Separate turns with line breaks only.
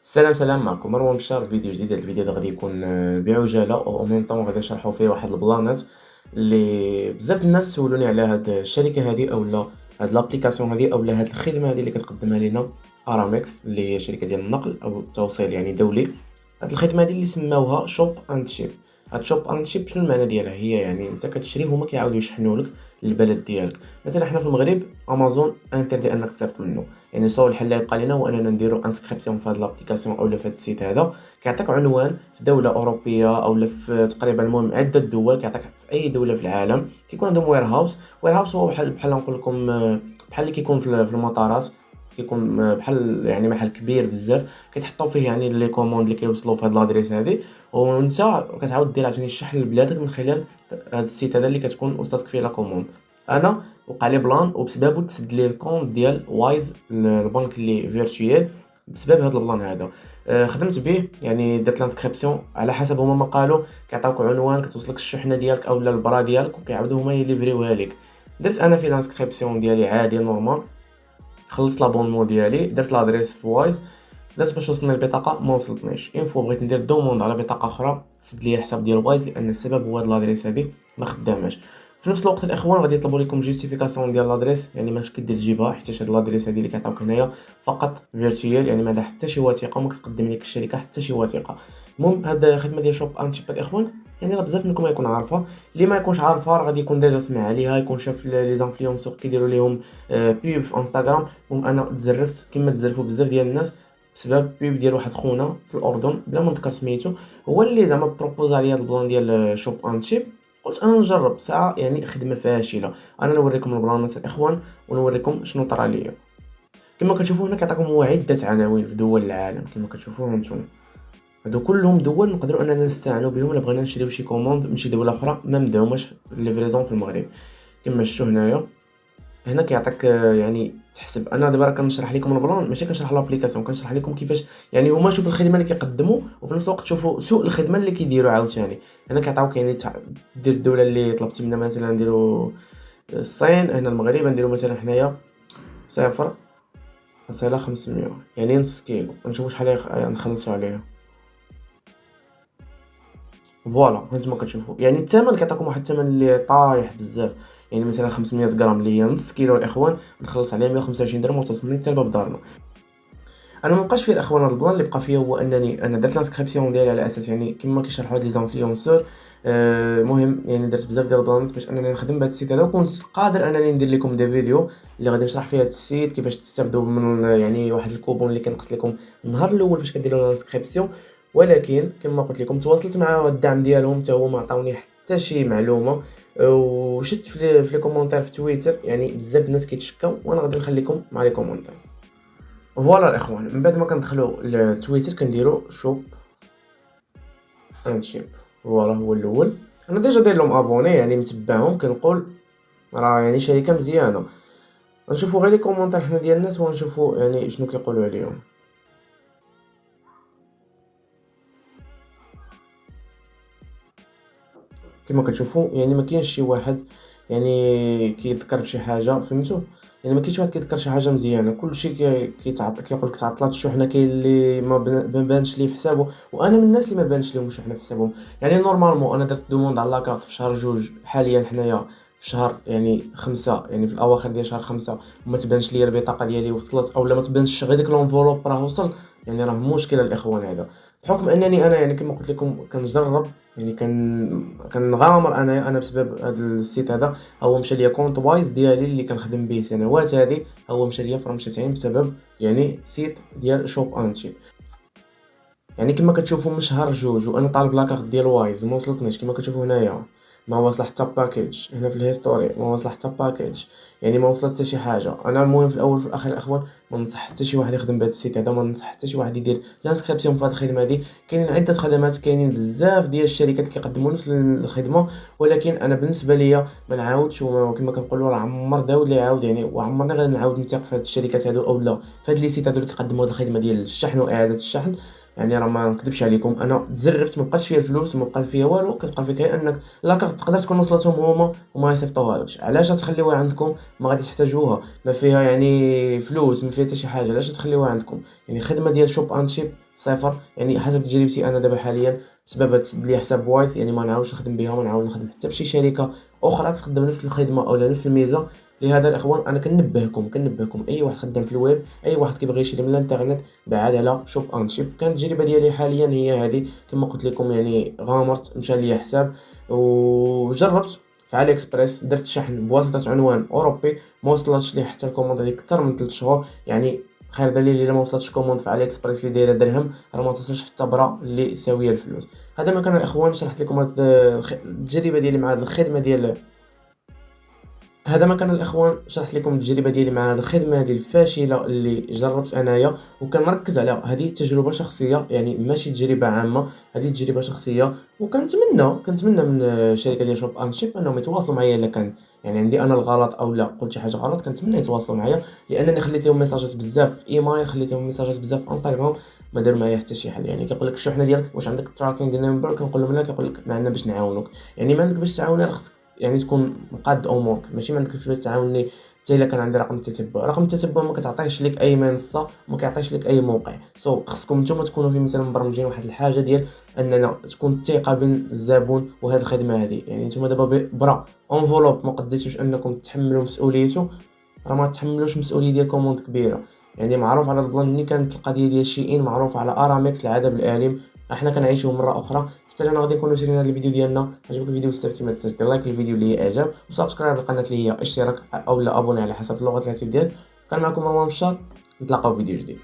سلام معكم مروان بشار فيديو جديد. هاد الفيديو غادي يكون بعجاله او ميم طون غادي نشرحوا فيه واحد البلانات اللي بزاف الناس سولوني على هاد الشركه هذه اولا هاد لابليكاسيون هذه اولا هاد الخدمه هذه اللي كتقدمها لينا ارامكس اللي هي شركه ديال النقل او التوصيل يعني دولي. هاد الخدمه هذه اللي سماوها شوب اند شيب. هاد شوب اند شيب شنو المعنى ديالها؟ هي يعني انت كتشري هما كيعاودوا يشحنوا لك للبلد ديالك. مثلا حنا في المغرب امازون انتردي انك تصيفط منه، يعني سو الحل اللي يبقى لنا هو اننا نديرو انسكريبسيون في هاد لابليكاسيون اولا في هاد السيت هذا. كيعطيك عنوان في دوله اوروبيه اولا في تقريبا المهم عده دول، كيعطيك في اي دوله في العالم كيكون عندهم وير هاوس. وير هاوس هو بحال نقول لكم بحال اللي كيكون في المطارات، كيكون بحال يعني محل كبير بزاف كيتحطوا فيه يعني لي كوموند اللي كيوصلوا في هاد لادريس هذه، وانت كتعاود دير عاوتاني الشحن لبلادك من خلال هاد السيت هذا اللي كتكون وصلتك فيه لا كوموند. انا وقع لي بلان وبسببه تسد لي الكونت ديال وايز البنك اللي فيرتويال بسبب هذا البلان هذا. خدمت به يعني درت لانسكريبسيون على حسب هما ما قالوا. كيعطيوك عنوان كتوصلك الشحنه ديالك اولا البرا ديالك وكيعاودوا هما يليفريوها لك. درت انا في لانسكريبسيون ديالي عادي نورمال، خلصت لابونمون ديالي، درت لادريس في وايز، درت باش توصلني البطاقه ما وصلتنيش. اين فوا بغيت ندير دوموند على بطاقه اخرى تسد لي الحساب ديال وايز لان السبب هو هاد لادريس هذه ما خداماش. في نفس الوقت الاخوان غادي يطلبوا لكم جوستيفيكاسيون ديال لادريس، يعني ماش كدير تجيبها حيت هاد لادريس هذه اللي كيعطيوك هنايا فقط فيرتويال، يعني ما عندها حتى شي وثيقه وما كتقدم لك الشركه حتى شي وثيقه. المهم هاد الخدمه ديال شوب ان شيب الاخوان يعني راه بزاف منكم يكون عارفها، اللي ما يكونش عارفها راه غادي يكون ديجا سمع عليها، يكون شاف لي زانفلونسور كيديروا ليهم بيب في انستغرام. انا تزرفت كما تزرفوا بزاف ديال الناس بسبب بيب ديال واحد خونا في الاردن بلا ما نذكر سميتو، هو اللي زعما بروبوز عليا هاد البلان ديال شوب اند شيب. قلت انا نجرب ساعه، يعني خدمه فاشله. انا نوريكم البلانات الاخوان ونوريكم شنو طرا ليا. كما كتشوفوا هنا كيعطيكم هو عده عناوين في دول العالم كما كتشوفوا هانتوما. هادو كلهم دول نقدروا اننا نستعنوا بهم الا بغينا نشريو شي كوموند من شي دوله اخرى ما مدعوماش ليفريزون في المغرب. كما شفتوا هنايا هنا كيعطيك يعني تحسب. انا دابا راه كنشرح لكم البلان ماشي كنشرح لابليكاسيون، كنشرح لكم كيفاش يعني هما شوف الخدمه اللي كيقدموا وفي نفس الوقت شوفوا سوء الخدمه اللي كيديروا عاوتاني. هنا كيعطيوك يعني دير الدوله اللي طلبتي منها، مثلا نديروا الصين، هنا المغرب نديروا مثلا حنايا 0.500 يعني نص كيلو، نشوفوا شحال نخلصوا عليها. فوالا هانتوما كتشوفوا يعني الثمن كيعطيكم واحد الثمن اللي طايح بزاف. يعني مثلا 500 غرام اللي هي نص كيلو الاخوان نخلص عليها 125 درهم وتوصلني حتى لباب دارنا. انا ما بقاش فيه الاخوان هاد البلان، اللي بقى فيا هو انني انا درت لانسكريبسيون ديالي على اساس يعني كما كيشرحوا هاد لي زانفلونسور. المهم يعني درت بزاف ديال البلانات باش انني نخدم بهاد السيت هذا، وكنت قادر انني ندير لكم دي فيديو اللي غادي نشرح فيها هاد السيت كيفاش تستافدوا من يعني واحد الكوبون اللي كنقص لكم النهار الاول فاش كديروا لانسكريبسيون. ولكن كما قلت لكم تواصلت مع الدعم ديالهم حتى هو ما عطاوني حتى شي معلومه. وشفت في لي كومونتير في تويتر يعني بزاف الناس كيتشكاو، وانا غادي نخليكم مع لي كومونتير. فوالا الاخوان من بعد ما كندخلوا لتويتر كنديروا شوب اند شيب. فوالا هو الاول، انا ديجا داير لهم ابوني يعني متبعهم، كنقول راه يعني شركه مزيانه. غنشوفوا غير لي كومونتير حنا ديال الناس ونشوفوا يعني شنو كيقولوا عليهم. كما كتشوفوا يعني ما كاينش شي واحد يعني كيذكر بشي حاجه، فهمتوا؟ يعني ما كاينش واحد كيذكر شي حاجه مزيانه، كلشي كيتعطى كيقول لك تعطلات الشحنه، كاين اللي ما بانش ليه في حسابه، وانا من الناس اللي ما بانش ليهم الشحنه في حسابهم. يعني نورمالمون انا درت دوموند على لاكارت في شهر جوج، حاليا حنايا في شهر يعني 5 يعني في الاواخر ديال شهر 5 وما تبانش ليا البطاقه ديالي وصلت اولا ما تبانش غير ديك لونفولوب راه وصل. يعني راه مشكله الاخوان هذا، بحكم انني انا يعني كما قلت لكم كنجرب يعني كنغامر انا بسبب هذا السيت هذا. هو مشى ليا كونط وايز ديالي اللي كنخدم به سنوات هذه، هو مشى ليا فرمشة عين بسبب يعني سيت ديال شوب اند شيب. يعني كما كتشوفوا من شهر جوج وانا طالب لاكارت ديال وايز ما وصلتنيش. كما كتشوفوا هنايا ما واصل حتى باكيج، هنا في الهيستوري ما واصل حتى باكيج، يعني ما وصلت حتى شي حاجه. انا المهم في الاول في الاخير الاخوان ما ننصح حتى شي واحد يخدم بهذا السيت هذا، ما ننصح حتى شي واحد يدير لانسكريبسيون في هذه الخدمه هذه. كاينين عده خدمات، كاينين بزاف ديال الشركات اللي كيقدموا نفس الخدمه، ولكن انا بالنسبه ليا ما نعاودش وكما كنقولوا راه عمر داود اللي يعاود يعني، وعمرني غنعاود نثق في هذه الشركات هذو او لا في هاد لي سيت هذو اللي كيقدموا هذه الخدمه ديال الشحن واعاده الشحن. يعني راه ما نكذبش عليكم انا تزرفت، ما بقاش فيا الفلوس وما بقى فيا والو، كتبقى فيك غير انك لاكارت تقدر تكون وصلتهم هما وما يصيفطوها لكش. علاش تخليوها عندكم؟ ما غادي تحتاجوها، ما فيها يعني فلوس، ما فيها حتى شي حاجه، علاش تخليوها عندكم؟ يعني خدمه ديال شوب اند شيب صفر. يعني حسب تجربتي انا دابا حاليا، بسبب هاد تسد ليا حساب وايز، يعني ما نعاودش نخدم بها، ما نعاود نخدم حتى بشي شركه اخرى تخدم نفس الخدمه او نفس الميزه. لهذا الاخوان انا كنبهكم اي واحد خدام في الويب، اي واحد كيبغي يشري من الانترنت، بعاد على شوب اند شيب. كانت التجربه ديالي حاليا هي هذه كما قلت لكم، يعني غامرت مشى ليا حساب وجربت في علي اكسبريس، درت شحن بواسطه عنوان اوروبي، ما وصلتش لي حتى الكوموند هذيك اكثر من 3 شهور. يعني خير دليل الا ما وصلتش كوموند في علي اكسبريس اللي دايره درهم، راه ما توصلش حتى برا اللي ساويه الفلوس. هذا ما كان الاخوان، شرحت لكم هاد التجربه ديالي مع هاد الخدمه ديال هذا ما كان الاخوان، شرحت لكم التجربه ديالي مع هذه الخدمه هذه الفاشله اللي جربت انايا، وكنركز على هذه تجربه شخصيه، يعني ماشي تجربه عامه، هذه تجربه شخصيه. كنتمنى من الشركه ديال شوب ان شيب انهم يتواصلوا معايا الا كان يعني عندي انا الغلط او لا قلت شي حاجه غلط، كنتمنى يتواصلوا معايا، لانني خليت لهم ميساجات بزاف في ايميل، خليت لهم ميساجات بزاف في انستغرام، ما داروا معايا حتى شي حل. يعني كيقول لك الشحنه ديالك واش عندك تراكينغ نمبر، كنقول لهم لا، كيقول لك ما عندنا باش نعاونوك. يعني ما عندك باش تعاوني، راه خصك يعني تكون مقاد امورك، ماشي ما عندكش باش تعاوني حتى الا كان عندي رقم التتبع. رقم التتبع ما كتعطيش لك اي منصه، ما كيعطيش لك اي موقع. خصكم نتوما تكونوا في مثلا مبرمجين واحد الحاجه ديال اننا تكون الثقه بين الزبون وهذه الخدمه هذه. يعني نتوما دابا برا انفولوب ما قديتوش انكم تحملوا مسؤوليته، راه ما تحملوش مسؤوليه ديال كوموند كبيره. يعني معروف على البلان ملي كانت القضيه ديال شي ان، معروف على ارامكس العذاب الاليم، احنا كنعيشوه مره اخرى. حتى انا غادي نكونوا سيرين هذا الفيديو ديالنا. عجبك الفيديو استفدتي، ما تنساش دير لايك للفيديو اللي هي اعجاب، وسبسكرايب للقناه اللي هي اشتراك او لا ابوني على حسب اللغه اللي تبدل. كان معكم مروان بشار، نتلاقاو في فيديو جديد.